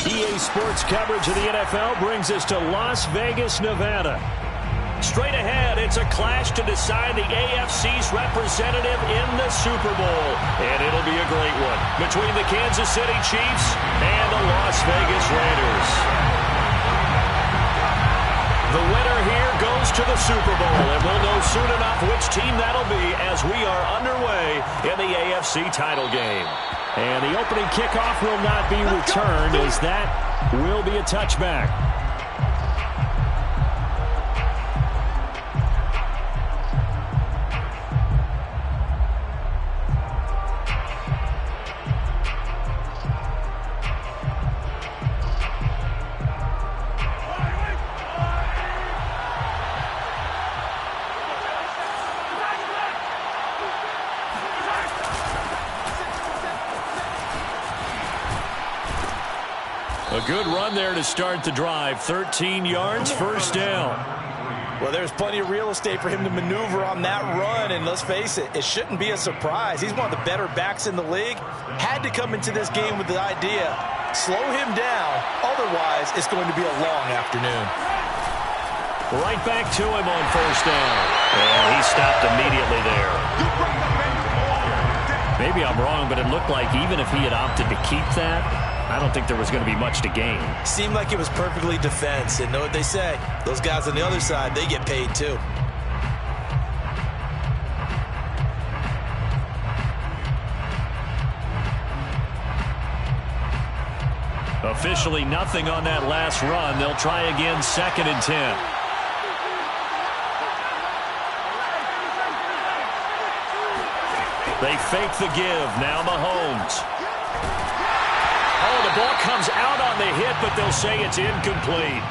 EA Sports coverage of the NFL brings us to Las Vegas, Nevada. Straight ahead, it's a clash to decide the AFC's representative in the Super Bowl. And it'll be a great one between the Kansas City Chiefs and the Las Vegas Raiders. The winner here goes to the Super Bowl, and we'll know soon enough which team that'll be as we are underway in the AFC title game. And the opening kickoff will not be returned, as that will be a touchback. A good run there to start the drive. 13 yards, first down. Well, there's plenty of real estate for him to maneuver on that run, and let's face it, it shouldn't be a surprise. He's one of the better backs in the league. Had to come into this game with the idea, slow him down, otherwise it's going to be a long afternoon. Right back to him on first down. And he stopped immediately there. Maybe I'm wrong, but it looked like even if he had opted to keep that, I don't think there was going to be much to gain. Seemed like it was perfectly defense. And know what they say, those guys on the other side, they get paid too. Officially nothing on that last run. They'll try again, 2nd and 10. They fake the give. Now Mahomes. Oh, the ball comes out on the hit, but they'll say it's incomplete.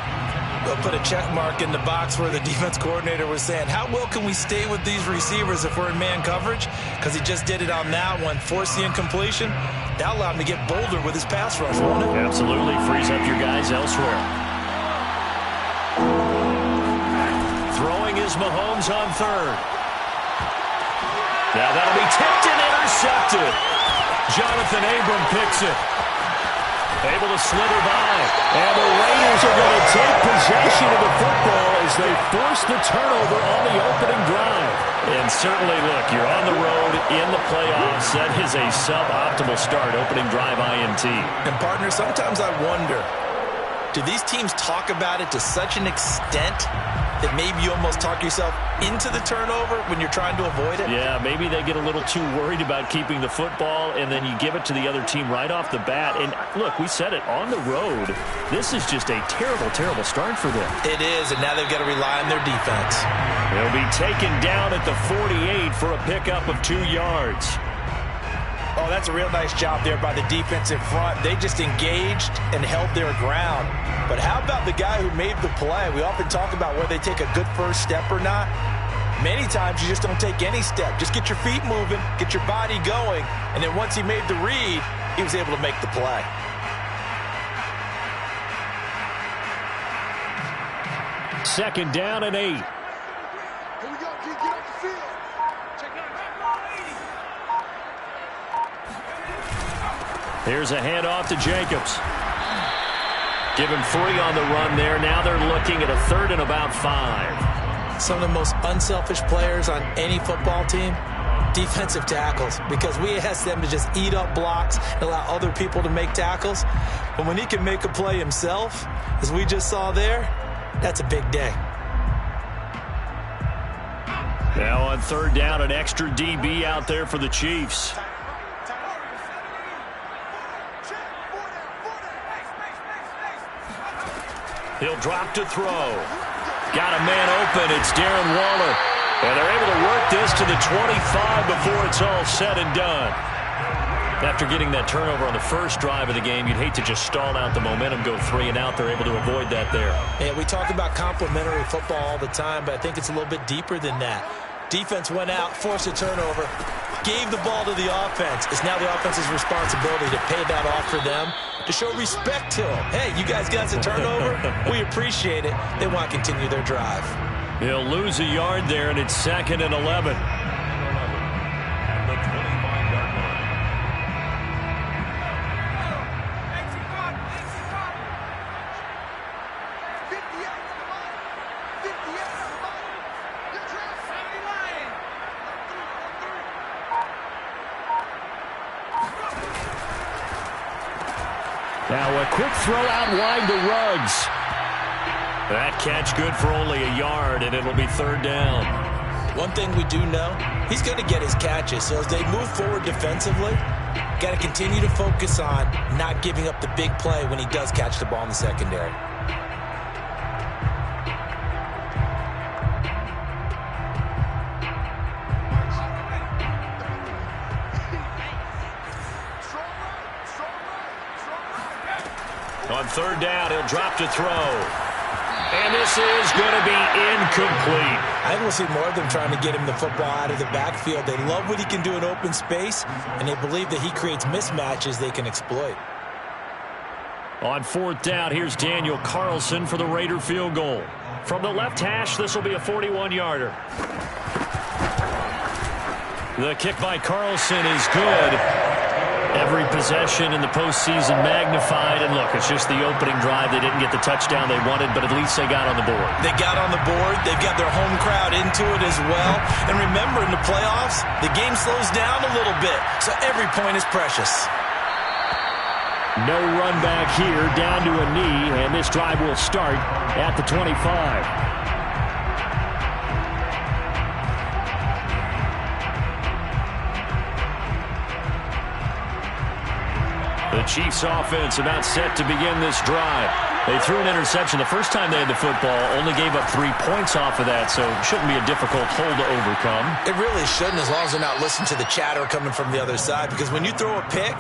They'll put a check mark in the box where the defense coordinator was saying, how well can we stay with these receivers if we're in man coverage? Because he just did it on that one, forced the incompletion. That allowed him to get bolder with his pass rush, won't it? Absolutely. Frees up your guys elsewhere. Throwing is Mahomes on 3rd. Now that'll be tipped and intercepted. Jonathan Abram picks it. Able to slither by. And the Raiders are going to take possession of the football as they force the turnover on the opening drive. And certainly, look, you're on the road in the playoffs. That is a suboptimal start, opening drive INT. And, partner, sometimes I wonder, do these teams talk about it to such an extent that maybe you almost talk yourself into the turnover when you're trying to avoid it? Yeah, maybe they get a little too worried about keeping the football, and then you give it to the other team right off the bat. And, look, we said it, on the road, this is just a terrible, terrible start for them. It is, and now they've got to rely on their defense. They'll be taken down at the 48 for a pickup of 2 yards. Oh, that's a real nice job there by the defense in front. They just engaged and held their ground. But how about the guy who made the play? We often talk about whether they take a good first step or not. Many times you just don't take any step. Just get your feet moving, get your body going, and then once he made the read, he was able to make the play. Second down and 8. Here we go, get off the field. Here's a handoff to Jacobs. Give him 3 on the run there. Now they're looking at a 3rd and about 5. Some of the most unselfish players on any football team, defensive tackles, because we ask them to just eat up blocks and allow other people to make tackles. But when he can make a play himself, as we just saw there, that's a big day. Now on 3rd down, an extra DB out there for the Chiefs. He'll drop to throw. Got a man open. It's Darren Waller. And they're able to work this to the 25 before it's all said and done. After getting that turnover on the first drive of the game, you'd hate to just stall out the momentum, go 3 and out. They're able to avoid that there. Yeah, we talk about complementary football all the time, but I think it's a little bit deeper than that. Defense went out, forced a turnover, gave the ball to the offense. It's now the offense's responsibility to pay that off for them, to show respect to them. Hey, you guys got a turnover? We appreciate it. They want to continue their drive. He'll lose a yard there, and it's 2nd and 11. Now a quick throw out wide to Ruggs. That catch good for only a yard, and it'll be 3rd down. One thing we do know, he's going to get his catches. So as they move forward defensively, got to continue to focus on not giving up the big play when he does catch the ball in the secondary. On 3rd down, he'll drop to throw. And this is going to be incomplete. I think we'll see more of them trying to get him the football out of the backfield. They love what he can do in open space, and they believe that he creates mismatches they can exploit. On 4th down, here's Daniel Carlson for the Raider field goal. From the left hash, this will be a 41-yarder. The kick by Carlson is good. Every possession in the postseason magnified. And look, it's just the opening drive. They didn't get the touchdown they wanted, but at least they got on the board. They got on the board. They've got their home crowd into it as well. And remember, in the playoffs, the game slows down a little bit, so every point is precious. No run back here, down to a knee, and this drive will start at the 25. The Chiefs offense about set to begin this drive. They threw an interception the first time they had the football, only gave up 3 points off of that, so it shouldn't be a difficult hole to overcome. It really shouldn't, as long as they're not listening to the chatter coming from the other side, because when you throw a pick,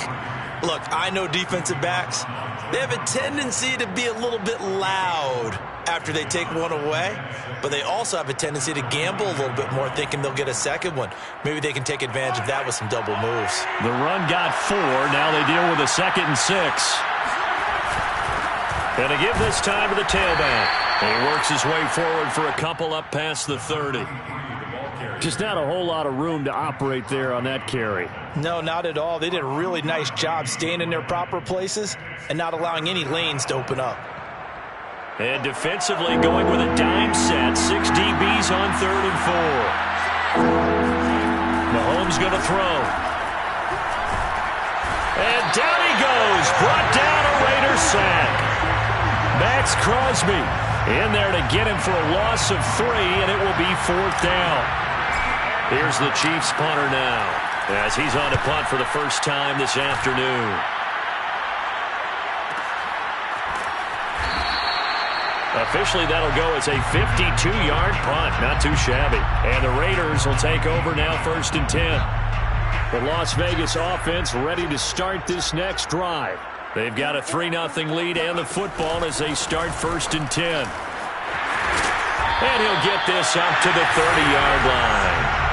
look, I know defensive backs, they have a tendency to be a little bit loud after they take one away, but they also have a tendency to gamble a little bit more, thinking they'll get a second one. Maybe they can take advantage of that with some double moves. The run got 4. Now they deal with a 2nd and 6. And to give this time to the tailback. He works his way forward for a couple up past the 30. Just not a whole lot of room to operate there on that carry. No, not at all. They did a really nice job staying in their proper places and not allowing any lanes to open up. And defensively going with a dime set. 6 DBs on 3rd and 4. Mahomes going to throw. And down he goes. Brought down a Raider sack. Max Crosby in there to get him for a loss of 3, and it will be 4th down. Here's the Chiefs punter now as he's on to punt for the first time this afternoon. Officially, that'll go as a 52-yard punt. Not too shabby. And the Raiders will take over now 1st and 10. The Las Vegas offense ready to start this next drive. They've got a 3-0 lead and the football as they start 1st and 10. And he'll get this up to the 30-yard line.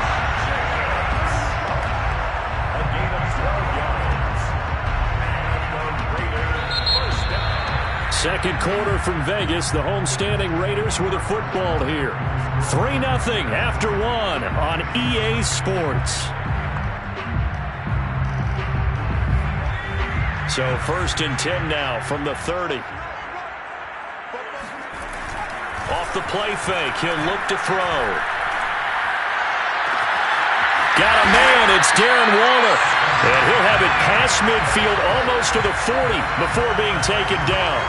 Second quarter from Vegas. The homestanding Raiders with a football here. 3-0 after 1 on EA Sports. So 1st and 10 now from the 30. Off the play fake. He'll look to throw. Got a man. It's Darren Waller. And he'll have it past midfield almost to the 40 before being taken down.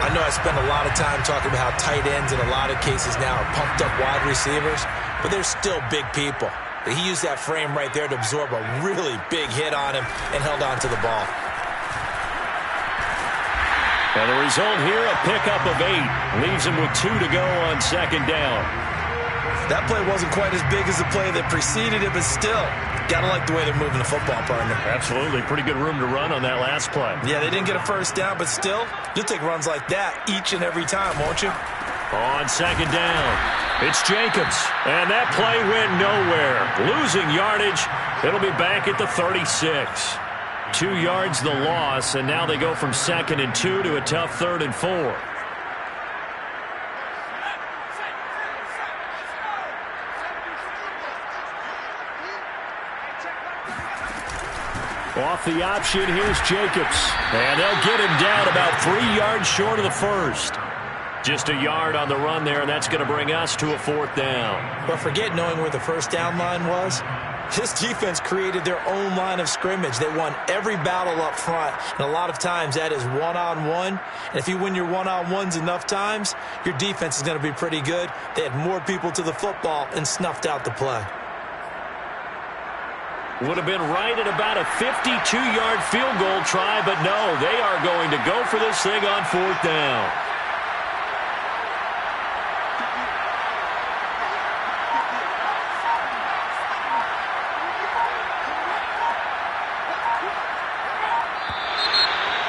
I know I spend a lot of time talking about how tight ends in a lot of cases now are pumped up wide receivers, but they're still big people. He used that frame right there to absorb a really big hit on him and held on to the ball. And the result here, a pickup of 8. Leaves him with 2 to go on 2nd down. That play wasn't quite as big as the play that preceded it, but still, gotta like the way they're moving the football, partner. Absolutely. Pretty good room to run on that last play. Yeah, they didn't get a first down, but still, you'll take runs like that each and every time, won't you? On 2nd down, it's Jacobs. And that play went nowhere. Losing yardage. It'll be back at the 36. 2 yards the loss, and now they go from 2nd and 2 to a tough 3rd and 4. Off the option, here's Jacobs. And they'll get him down about 3 yards short of the first. Just a yard on the run there, and that's going to bring us to a 4th down. But forget knowing where the first down line was. This defense created their own line of scrimmage. They won every battle up front, and a lot of times that is one-on-one. And if you win your one-on-ones enough times, your defense is going to be pretty good. They had more people to the football and snuffed out the play. Would have been right at about a 52-yard field goal try, but no, they are going to go for this thing on 4th down.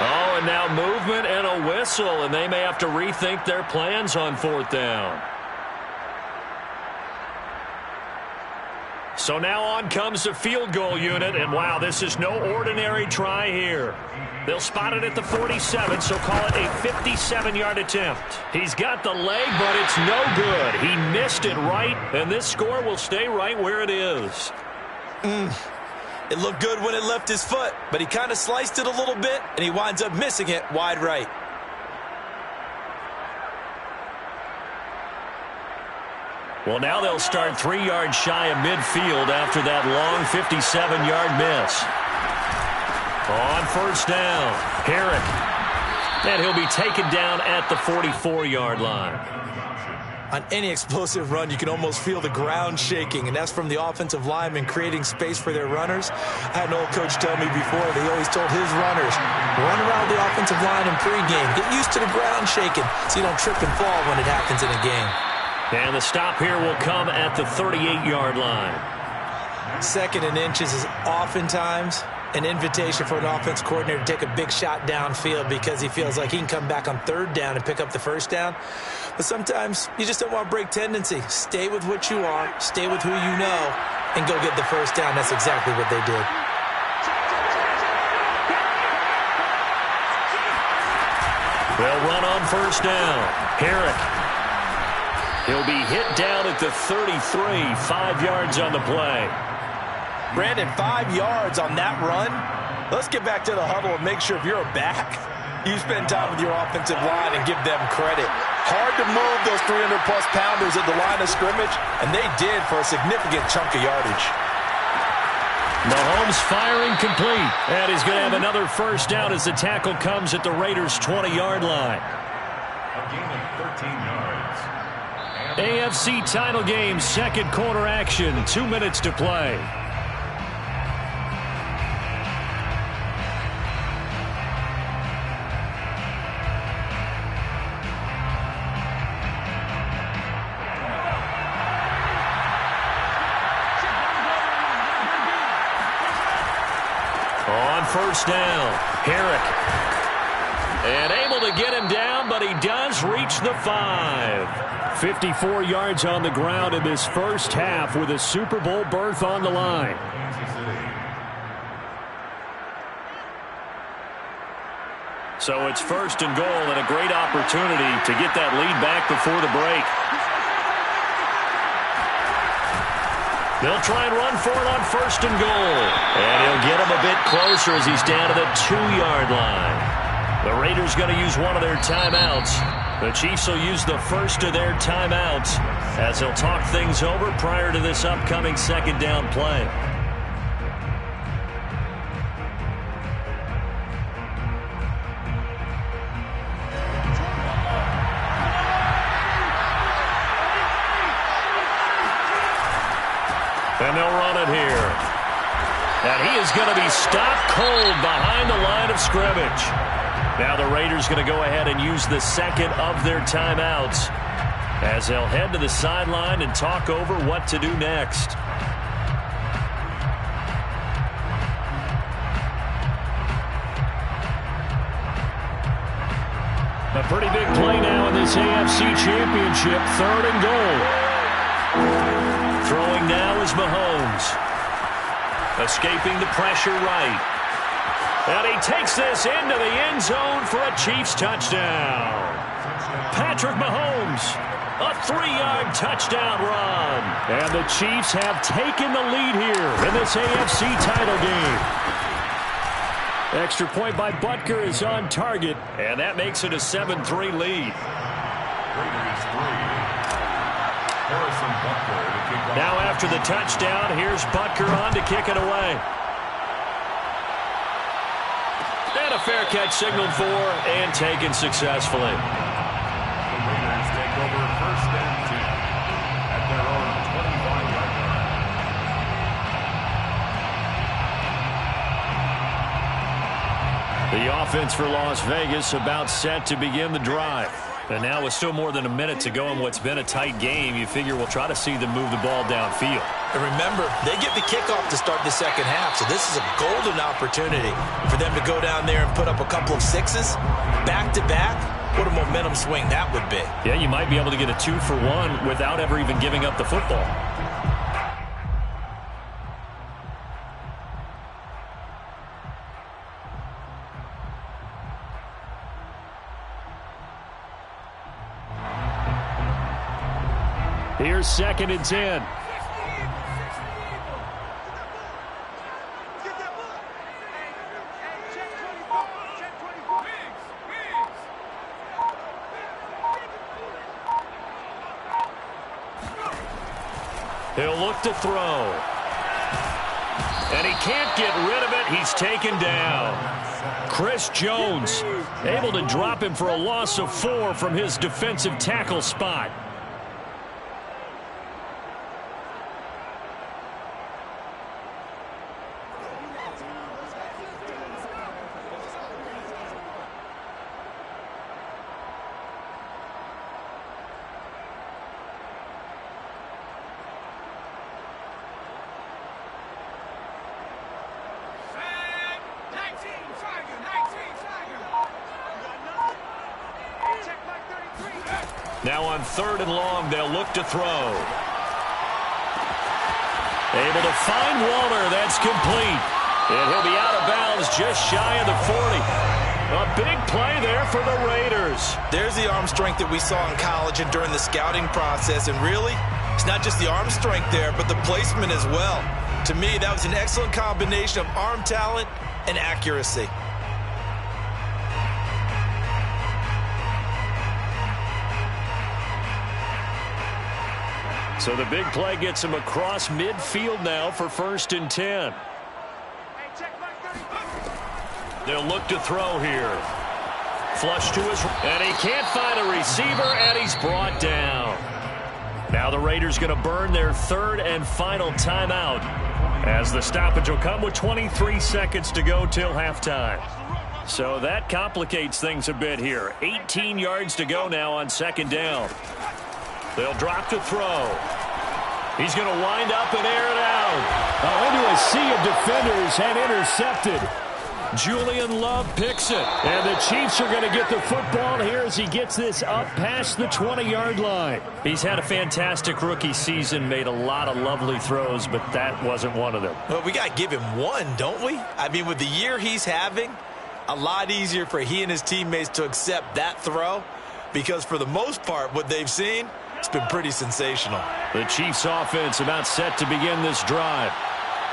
Oh, and now movement and a whistle, and they may have to rethink their plans on 4th down. So now on comes the field goal unit, and wow, this is no ordinary try here. They'll spot it at the 47, so call it a 57-yard attempt. He's got the leg, but it's no good. He missed it right, and this score will stay right where it is. It looked good when it left his foot, but he kind of sliced it a little bit, and he winds up missing it wide right. Well, now they'll start 3 yards shy of midfield after that long 57-yard miss. On 1st down, Herrick. And he'll be taken down at the 44-yard line. On any explosive run, you can almost feel the ground shaking, and that's from the offensive linemen creating space for their runners. I had an old coach tell me before, they always told his runners, run around the offensive line in pregame. Get used to the ground shaking so you don't trip and fall when it happens in a game. And the stop here will come at the 38-yard line. 2nd and inches is oftentimes an invitation for an offense coordinator to take a big shot downfield because he feels like he can come back on 3rd down and pick up the 1st down. But sometimes you just don't want to break tendency. Stay with what you are, stay with who you know, and go get the 1st down. That's exactly what they did. They'll run on 1st down. Herrick. He'll be hit down at the 33, 5 yards on the play. Brandon, 5 yards on that run. Let's get back to the huddle and make sure if you're a back, you spend time with your offensive line and give them credit. Hard to move those 300-plus pounders at the line of scrimmage, and they did for a significant chunk of yardage. Mahomes firing complete, and he's going to have another 1st down as the tackle comes at the Raiders' 20-yard line. A gain of 13 yards. AFC title game, 2nd quarter action, 2 minutes to play. On 1st down, Herrick. And able to get him down, but he does reach the 5. 54 yards on the ground in this first half with a Super Bowl berth on the line. So it's 1st and goal and a great opportunity to get that lead back before the break. They'll try and run for it on 1st and goal. And he'll get him a bit closer as he's down to the 2-yard line. The Raiders going to use one of their timeouts. The Chiefs will use the first of their timeouts as they'll talk things over prior to this upcoming 2nd down play. And they'll run it here. And he is going to be stopped cold behind the line of scrimmage. Now the Raiders going to go ahead and use the 2nd of their timeouts as they'll head to the sideline and talk over what to do next. A pretty big play now in this AFC Championship, 3rd and goal. Throwing now is Mahomes. Escaping the pressure right. And he takes this into the end zone for a Chiefs touchdown. Patrick Mahomes, a 3-yard touchdown run. And the Chiefs have taken the lead here in this AFC title game. Extra point by Butker is on target, and that makes it a 7-3 lead. Harrison Butker to kick off. Now after the touchdown, here's Butker on to kick it away. And a fair catch signaled for and taken successfully. The Raiders take over first and 10 at their own 25-yard line. The offense for Las Vegas about set to begin the drive. And now with still more than a minute to go in what's been a tight game, you figure we'll try to see them move the ball downfield. And remember, they get the kickoff to start the second half, so this is a golden opportunity for them to go down there and put up a couple of sixes back-to-back. What a momentum swing that would be. Yeah, you might be able to get a 2-for-1 without ever even giving up the football. Here's 2nd and 10. He'll look to throw. And he can't get rid of it. He's taken down. Chris Jones able to drop him for a loss of 4 from his defensive tackle spot. Now on 3rd and long, they'll look to throw. Able to find Walter. That's complete. And he'll be out of bounds just shy of the 40. A big play there for the Raiders. There's the arm strength that we saw in college and during the scouting process. And really, it's not just the arm strength there, but the placement as well. To me, that was an excellent combination of arm talent and accuracy. So the big play gets him across midfield now for 1st and 10. They'll look to throw here. Flush to his, and he can't find a receiver, and he's brought down. Now the Raiders going to burn their 3rd and final timeout as the stoppage will come with 23 seconds to go till halftime. So that complicates things a bit here. 18 yards to go now on 2nd down. They'll drop to throw. He's going to wind up and air it out. Into a sea of defenders and intercepted. Julian Love picks it. And the Chiefs are going to get the football here as he gets this up past the 20-yard line. He's had a fantastic rookie season, made a lot of lovely throws, but that wasn't one of them. Well, we got to give him one, don't we? I mean, with the year he's having, a lot easier for he and his teammates to accept that throw because for the most part, what they've seen, it's been pretty sensational. The Chiefs offense about set to begin this drive.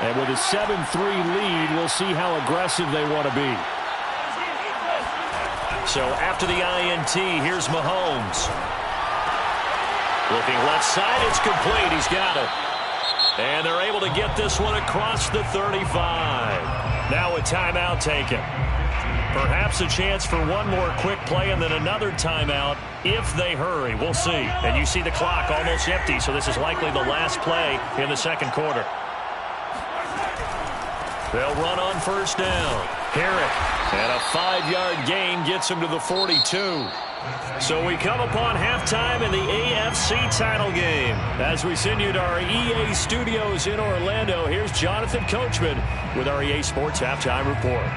And with a 7-3 lead, we'll see how aggressive they want to be. So after the INT, here's Mahomes. Looking left side, it's complete. He's got it. And they're able to get this one across the 35. Now a timeout taken. Perhaps a chance for one more quick play and then another timeout if they hurry. We'll see. And you see the clock almost empty, so this is likely the last play in the second quarter. They'll run on 1st down. Herrick, and a 5-yard gain gets him to the 42. So we come upon halftime in the AFC title game. As we send you to our EA studios in Orlando, here's Jonathan Coachman with our EA Sports Halftime Report.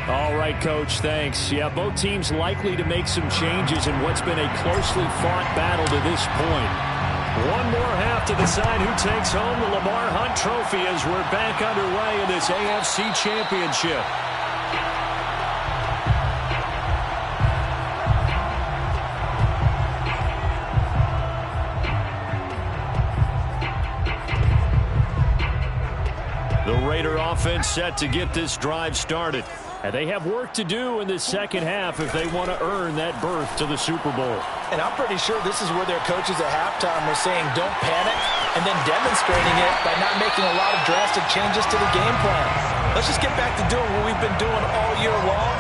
All right, Coach, thanks. Yeah, both teams likely to make some changes in what's been a closely fought battle to this point. One more half to decide who takes home the Lamar Hunt Trophy as we're back underway in this AFC Championship. The Raider offense set to get this drive started. And they have work to do in this second half if they want to earn that berth to the Super Bowl. And I'm pretty sure this is where their coaches at halftime were saying don't panic, and then demonstrating it by not making a lot of drastic changes to the game plan. Let's just get back to doing what we've been doing all year long.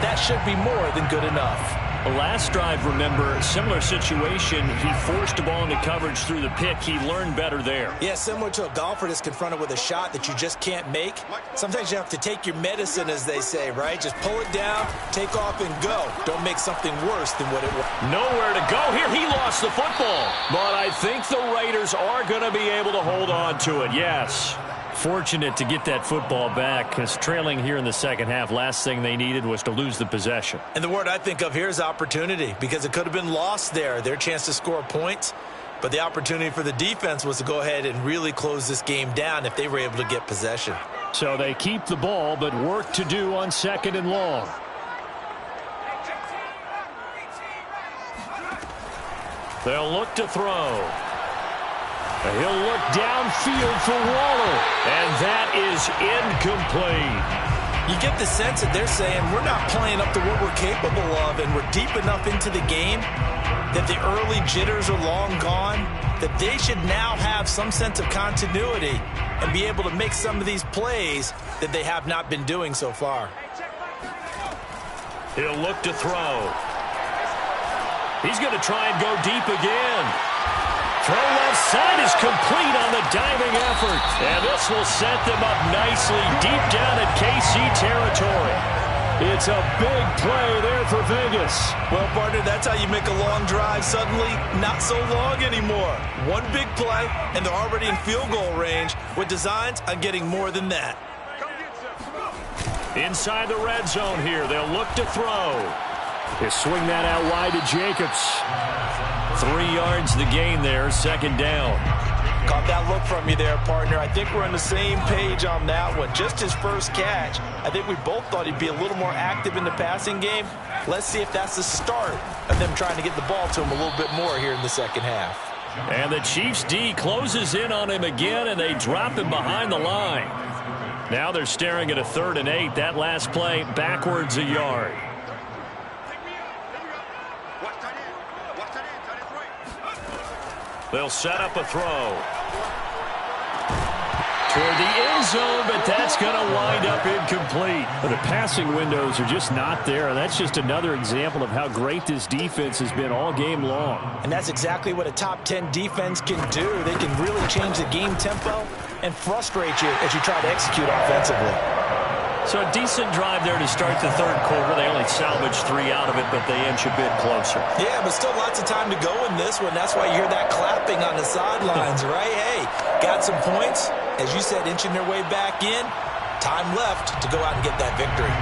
That should be more than good enough. The last drive, remember, similar situation. He forced a ball into coverage through the pick. He learned better there. Yeah, similar to a golfer that's confronted with a shot that you just can't make. Sometimes you have to take your medicine, as they say, right? Just pull it down, take off, and go. Don't make something worse than what it was. Nowhere to go here. He lost the football. But I think the Raiders are going to be able to hold on to it, yes. Fortunate to get that football back, because trailing here in the second half, last thing they needed was to lose the possession. And the word I think of here is opportunity, because it could have been lost there, their chance to score points. But the opportunity for the defense was to go ahead and really close this game down if they were able to get possession. So they keep the ball, but work to do on 2nd and long. They'll look to throw. He'll look downfield for Waller, and that is incomplete. You get the sense that they're saying we're not playing up to what we're capable of, and we're deep enough into the game that the early jitters are long gone, that they should now have some sense of continuity and be able to make some of these plays that they have not been doing so far. He'll look to throw. He's going to try and go deep again. Throw left side is complete on the diving effort. And this will set them up nicely deep down at KC territory. It's a big play there for Vegas. Well, partner, that's how you make a long drive suddenly not so long anymore. One big play, and they're already in field goal range with designs on getting more than that. Inside the red zone here, they'll look to throw. They swing that out wide to Jacobs. 3 yards the gain there, 2nd down. Caught that look from you there, partner. I think we're on the same page on that one. Just his first catch. I think we both thought he'd be a little more active in the passing game. Let's see if that's the start of them trying to get the ball to him a little bit more here in the second half. And the Chiefs D closes in on him again, and they drop him behind the line. Now they're staring at a 3rd and 8. That last play backwards a yard. They'll set up a throw toward the end zone, but that's going to wind up incomplete. But the passing windows are just not there. That's just another example of how great this defense has been all game long. And that's exactly what a top 10 defense can do. They can really change the game tempo and frustrate you as you try to execute offensively. So a decent drive there to start the 3rd quarter. They only salvaged 3 out of it, but they inch a bit closer. Yeah, but still lots of time to go in this one. That's why you hear that clapping on the sidelines, right? Hey, got some points. As you said, inching their way back in. Time left to go out and get that victory.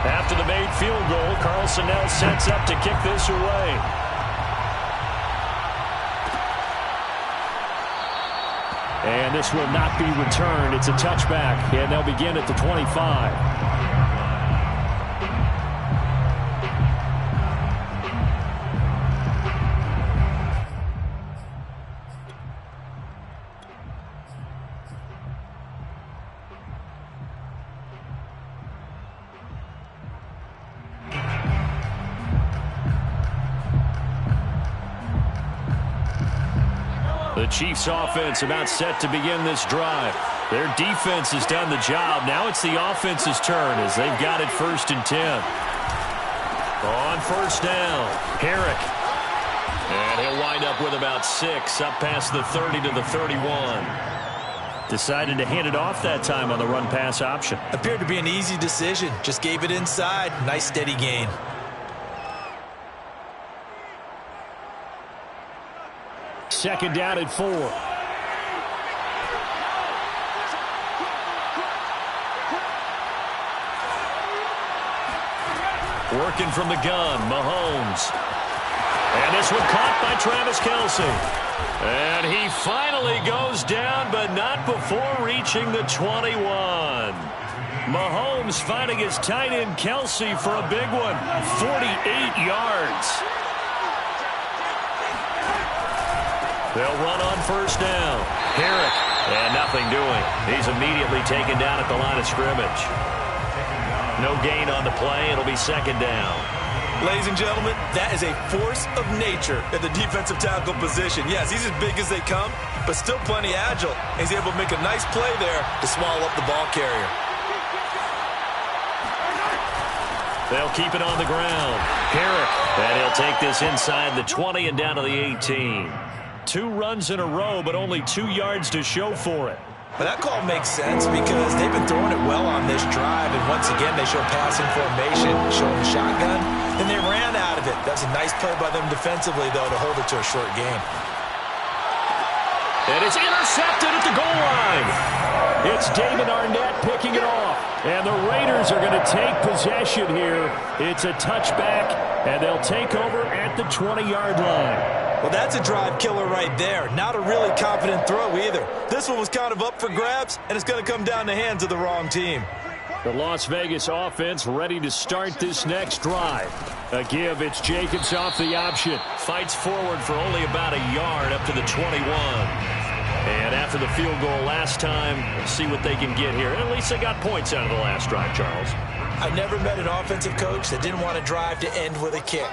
After the made field goal, Carlson now sets up to kick this away. And this will not be returned. It's a touchback, and they'll begin at the 25. The Chiefs offense about set to begin this drive. Their defense has done the job. Now it's the offense's turn as they've got it 1st and 10. On 1st down, Herrick. And he'll wind up with about 6 up past the 30 to the 31. Decided to hand it off that time on the run-pass option. Appeared to be an easy decision. Just gave it inside. Nice steady gain. Second down at 4. Working from the gun, Mahomes. And this one caught by Travis Kelce. And he finally goes down, but not before reaching the 21. Mahomes finding his tight end Kelce for a big one. 48 yards. They'll run on 1st down. Herrick And nothing doing. He's immediately taken down at the line of scrimmage. No gain on the play. It'll be second down. Ladies and gentlemen, that is a force of nature at the defensive tackle position. Yes, he's as big as they come, but still plenty agile. He's able to make a nice play there to swallow up the ball carrier. They'll keep it on the ground. Herrick, and he'll take this inside the 20 and down to the 18. 2 runs in a row, but only 2 yards to show for it. But that call makes sense because they've been throwing it well on this drive, and once again they show passing formation, showing the shotgun, and they ran out of it. That's a nice play by them defensively, though, to hold it to a short game. And it's intercepted at the goal line. It's David Arnett picking it off. And the Raiders are going to take possession here. It's a touchback, and they'll take over at the 20-yard line. Well, that's a drive killer right there. Not a really confident throw either. This one was kind of up for grabs, and it's going to come down the hands of the wrong team. The Las Vegas offense ready to start this next drive. A give, it's Jacobs off the option. Fights forward for only about a yard up to the 21. And after the field goal last time, see what they can get here. At least they got points out of the last drive, Charles. I never met an offensive coach that didn't want to drive to end with a kick.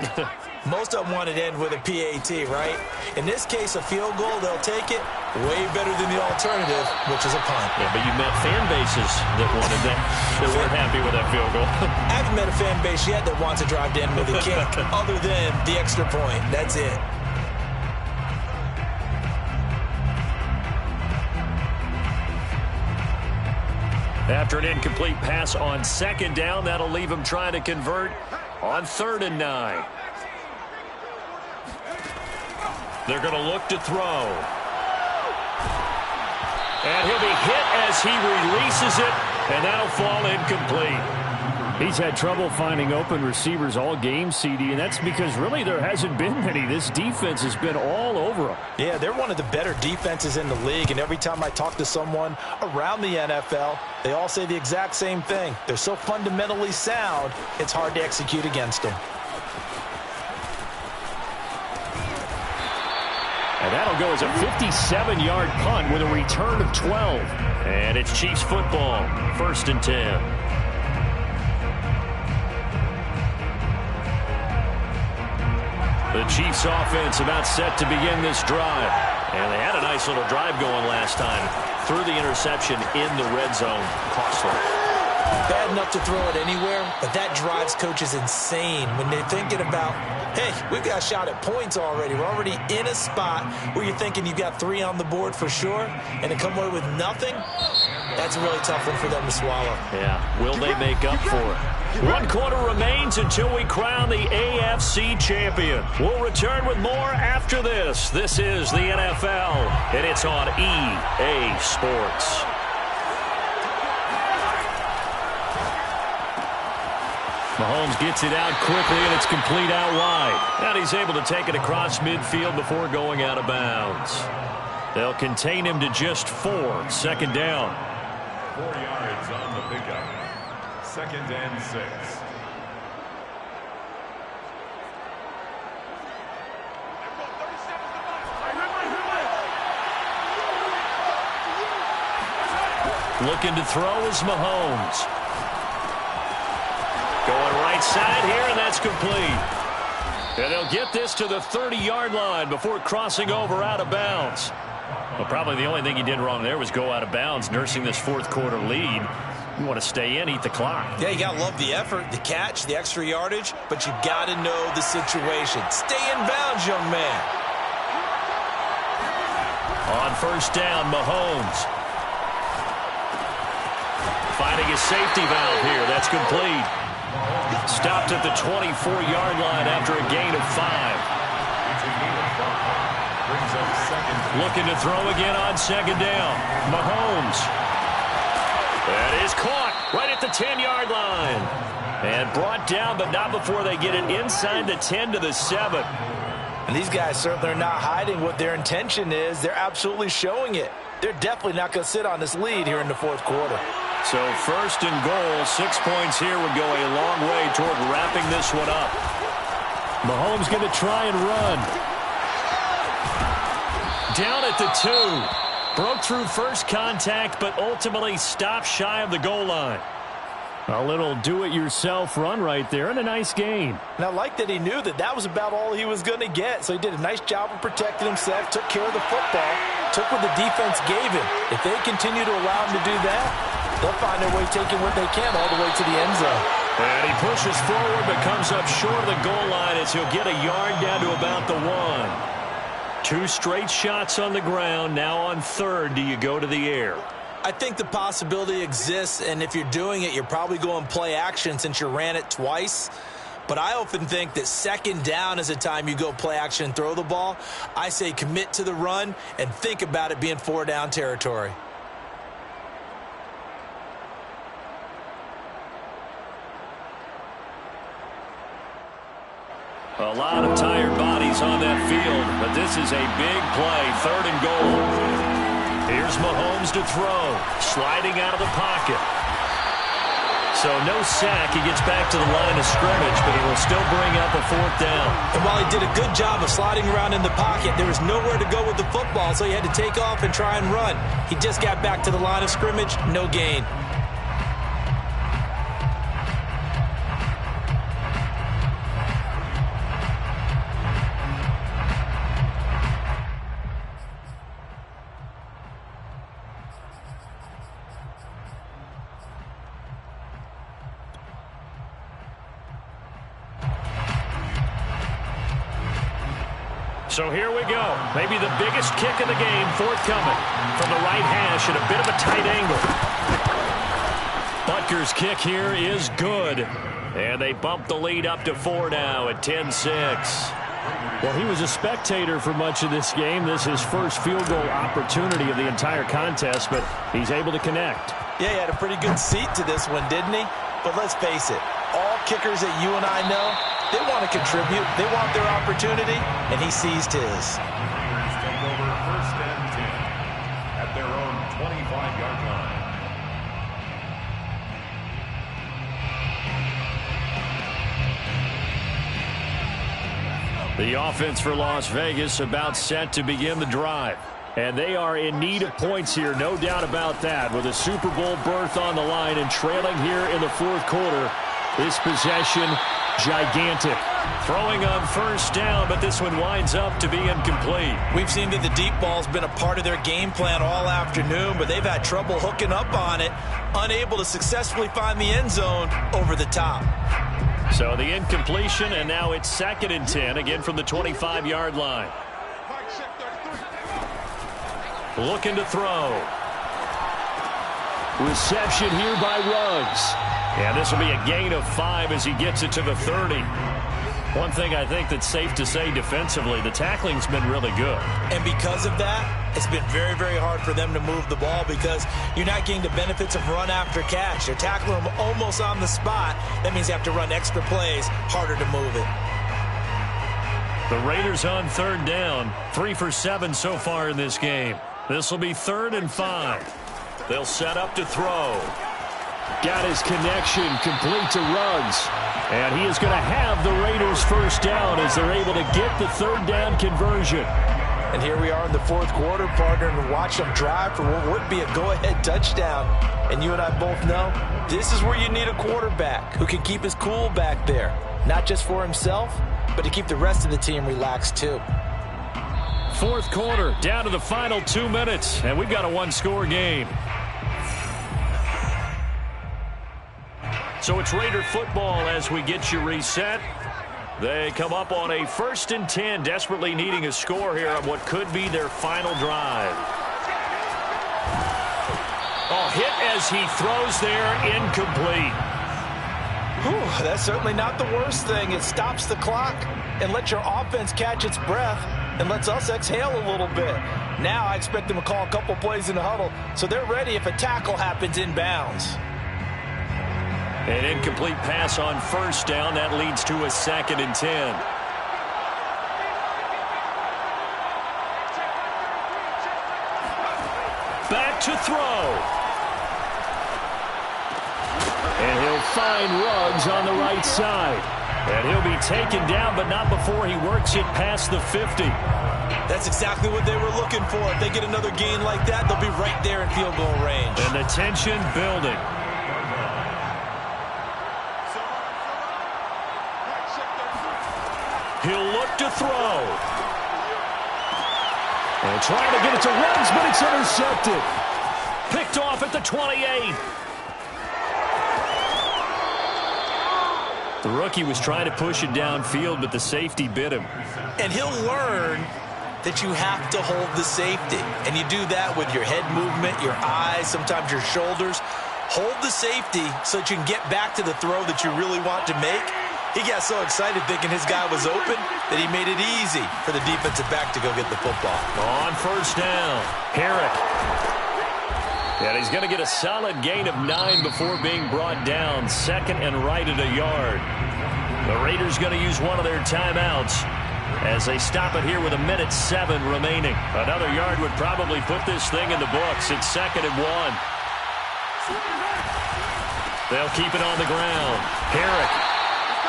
Most of them want to end with a PAT, right? In this case, a field goal, they'll take it way better than the alternative, which is a punt. Yeah, but you've met fan bases that wanted that, that weren't happy with that field goal. I haven't met a fan base yet that wants to drive to end with a kick, other than the extra point. That's it. After an incomplete pass on second down, that'll leave him trying to convert on 3rd and 9. They're going to look to throw. And he'll be hit as he releases it, and that'll fall incomplete. He's had trouble finding open receivers all game, CD, and that's because really there hasn't been many. This defense has been all over him. Yeah, they're one of the better defenses in the league, and every time I talk to someone around the NFL, they all say the exact same thing. They're so fundamentally sound, it's hard to execute against them. And that'll go as a 57-yard punt with a return of 12. And it's Chiefs football, 1st and 10. The Chiefs offense about set to begin this drive. And they had a nice little drive going last time. Threw the interception in the red zone. Costly. Bad enough to throw it anywhere, but that drives coaches insane when they're thinking about, hey, we've got a shot at points already. We're already in a spot where you're thinking you've got 3 on the board for sure, and to come away with nothing, that's a really tough one for them to swallow. Yeah, will they make up for it? 1 quarter remains until we crown the AFC champion. We'll return with more after this. This is the NFL, and it's on EA Sports. Mahomes gets it out quickly, and it's complete out wide. And he's able to take it across midfield before going out of bounds. They'll contain him to just 4. 2nd down. 4 yards on the pickup. 2nd and 6. Looking to throw is Mahomes. Going right side here, and that's complete. And they'll get this to the 30-yard line before crossing over out of bounds. Well, probably the only thing he did wrong there was go out of bounds, nursing this 4th quarter lead. You want to stay in, eat the clock. Yeah, you got to love the effort, the catch, the extra yardage, but you got to know the situation. Stay in bounds, young man. On 1st down, Mahomes. Finding his safety valve here. That's complete. Stopped at the 24-yard line after a gain of 5. Looking to throw again on 2nd down. Mahomes. That is caught right at the 10-yard line. And brought down, but not before they get it inside the 10 to the 7. And these guys certainly are not hiding what their intention is. They're absolutely showing it. They're definitely not going to sit on this lead here in the 4th quarter. So 1st and goal, 6 points here would go a long way toward wrapping this one up. Mahomes going to try and run. Down at the 2. Broke through first contact, but ultimately stopped shy of the goal line. A little do-it-yourself run right there, and a nice gain. And I like that he knew that that was about all he was going to get. So he did a nice job of protecting himself, took care of the football, took what the defense gave him. If they continue to allow him to do that, they'll find their way taking what they can all the way to the end zone. And he pushes forward but comes up short of the goal line as he'll get a yard down to about the 1. 2 straight shots on the ground. Now on third, do you go to the air? I think the possibility exists, and if you're doing it, you're probably going play action since you ran it twice. But I often think that second down is the time you go play action and throw the ball. I say commit to the run and think about it being 4-down territory. A lot of tired bodies on that field, but this is a big play, 3rd and goal. Here's Mahomes to throw, sliding out of the pocket. So no sack. He gets back to the line of scrimmage, but he will still bring up a 4th down. And while he did a good job of sliding around in the pocket, there was nowhere to go with the football, so he had to take off and try and run. He just got back to the line of scrimmage, no gain. So here we go. Maybe the biggest kick of the game forthcoming from the right hash at a bit of a tight angle. Butker's kick here is good. And they bump the lead up to 4 now at 10-6. Well, he was a spectator for much of this game. This is his first field goal opportunity of the entire contest, but he's able to connect. Yeah, he had a pretty good seat to this one, didn't he? But let's face it, all kickers that you and I know, they want to contribute. They want their opportunity, and he seized his. Raiders take over 1st and 10 at their own 25-yard line. The offense for Las Vegas about set to begin the drive. And they are in need of points here, no doubt about that. With a Super Bowl berth on the line and trailing here in the 4th quarter, this possession gigantic. Throwing on 1st down, but this one winds up to be incomplete. We've seen that the deep ball's been a part of their game plan all afternoon, but they've had trouble hooking up on it, unable to successfully find the end zone over the top. So the incompletion, and now it's 2nd and 10, again from the 25-yard line. Looking to throw. Reception here by Ruggs. And this will be a gain of 5 as he gets it to the 30. One thing I think that's safe to say defensively, the tackling's been really good. And because of that, it's been very, very hard for them to move the ball because you're not getting the benefits of run after catch. They're tackling them almost on the spot. That means you have to run extra plays, harder to move it. The Raiders on 3rd down, 3 for 7 so far in this game. This will be 3rd and 5. They'll set up to throw. Got his connection complete to Ruggs. And he is going to have the Raiders 1st down as they're able to get the 3rd down conversion. And here we are in the 4th quarter, partner, and watch them drive for what would be a go-ahead touchdown. And you and I both know this is where you need a quarterback who can keep his cool back there. Not just for himself, but to keep the rest of the team relaxed too. 4th quarter, down to the final 2 minutes, and we've got a 1-score game. So it's Raider football as we get you reset. They come up on a 1st and 10, desperately needing a score here on what could be their final drive. Oh, hit as he throws there, incomplete. Whew, that's certainly not the worst thing. It stops the clock and lets your offense catch its breath and lets us exhale a little bit. Now I expect them to call a couple plays in the huddle so they're ready if a tackle happens inbounds. An incomplete pass on 1st down. That leads to a 2nd and 10. Back to throw. And he'll find Ruggs on the right side. And he'll be taken down, but not before he works it past the 50. That's exactly what they were looking for. If they get another gain like that, they'll be right there in field goal range. And the tension building. He'll look to throw. And trying to get it to Ruggs, but it's intercepted. Picked off at the 28. The rookie was trying to push it downfield, but the safety bit him. And he'll learn that you have to hold the safety. And you do that with your head movement, your eyes, sometimes your shoulders. Hold the safety so that you can get back to the throw that you really want to make. He got so excited thinking his guy was open that he made it easy for the defensive back to go get the football. On first down, Herrick. And he's going to get a solid gain of 9 before being brought down. Second and right at a yard. The Raiders going to use one of their timeouts as they stop it here with 1:07 remaining. Another yard would probably put this thing in the books. It's 2nd and 1. They'll keep it on the ground. Herrick.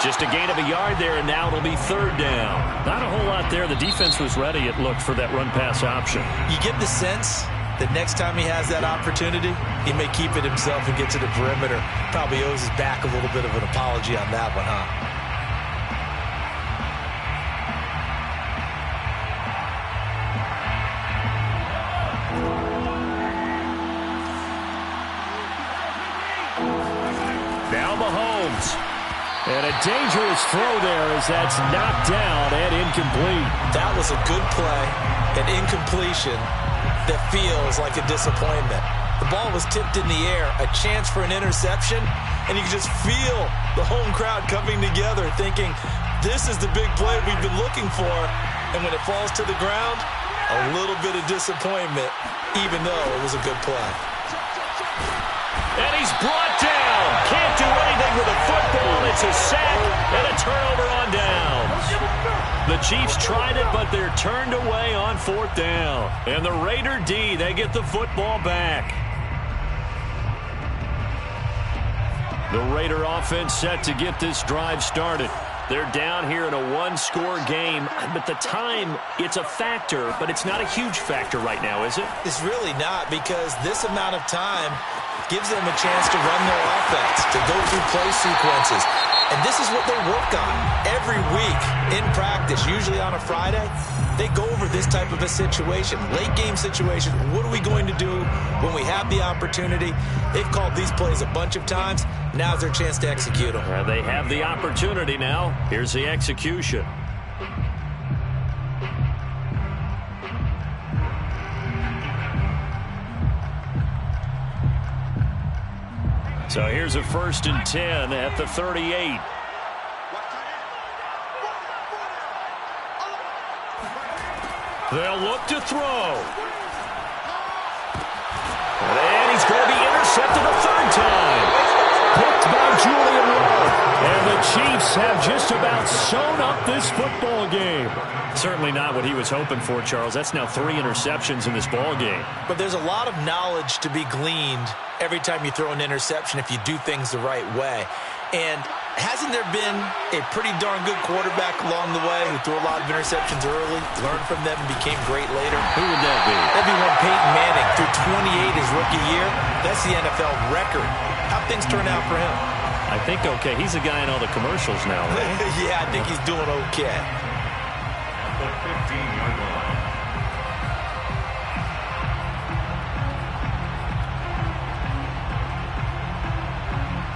Just a gain of a yard there, and now it'll be 3rd down. Not a whole lot there. The defense was ready, it looked, for that run-pass option. You get the sense that next time he has that opportunity, he may keep it himself and get to the perimeter. Probably owes his back a little bit of an apology on that one, huh? Now Mahomes. And a dangerous throw there as that's knocked down and incomplete. That was a good play, an incompletion that feels like a disappointment. The ball was tipped in the air, a chance for an interception, and you can just feel the home crowd coming together thinking, this is the big play we've been looking for. And when it falls to the ground, a little bit of disappointment, even though it was a good play. And he's brought down. Can't do anything with a football. It's a sack and a turnover on downs. The Chiefs tried it, but they're turned away on 4th down. And the Raider D, they get the football back. The Raider offense set to get this drive started. They're down here in a 1-score game. But the time, it's a factor, but it's not a huge factor right now, is it? It's really not, because this amount of time gives them a chance to run their offense, to go through play sequences. And this is what they work on every week in practice, usually on a Friday. They go over this type of a situation, late game situation. What are we going to do when we have the opportunity? They've called these plays a bunch of times. Now's their chance to execute them. They have the opportunity now. Here's the execution. So here's a 1st and 10 at the 38. They'll look to throw. And he's going to be intercepted a 3rd time. Picked by Julian Love. And the Chiefs have just about sewn up this football game. Certainly not what he was hoping for, Charles. That's now 3 interceptions in this ball game. But there's a lot of knowledge to be gleaned every time you throw an interception if you do things the right way. And hasn't there been a pretty darn good quarterback along the way who threw a lot of interceptions early, learned from them, and became great later? Who would that be? That'd be one Peyton Manning. Threw 28 his rookie year. That's the NFL record. How'd things turn out for him? I think okay. He's a guy in all the commercials now, right? Yeah, I think he's doing okay. At the 15-yard line.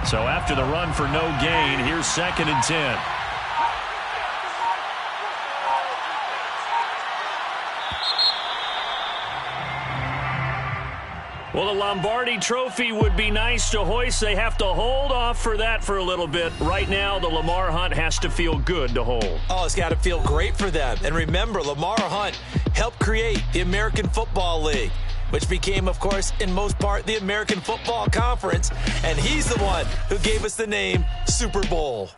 So after the run for no gain, here's 2nd and 10. Well, the Lombardi Trophy would be nice to hoist. They have to hold off for that for a little bit. Right now, the Lamar Hunt has to feel good to hold. Oh, it's got to feel great for them. And remember, Lamar Hunt helped create the American Football League, which became, of course, in most part, the American Football Conference. And he's the one who gave us the name Super Bowl.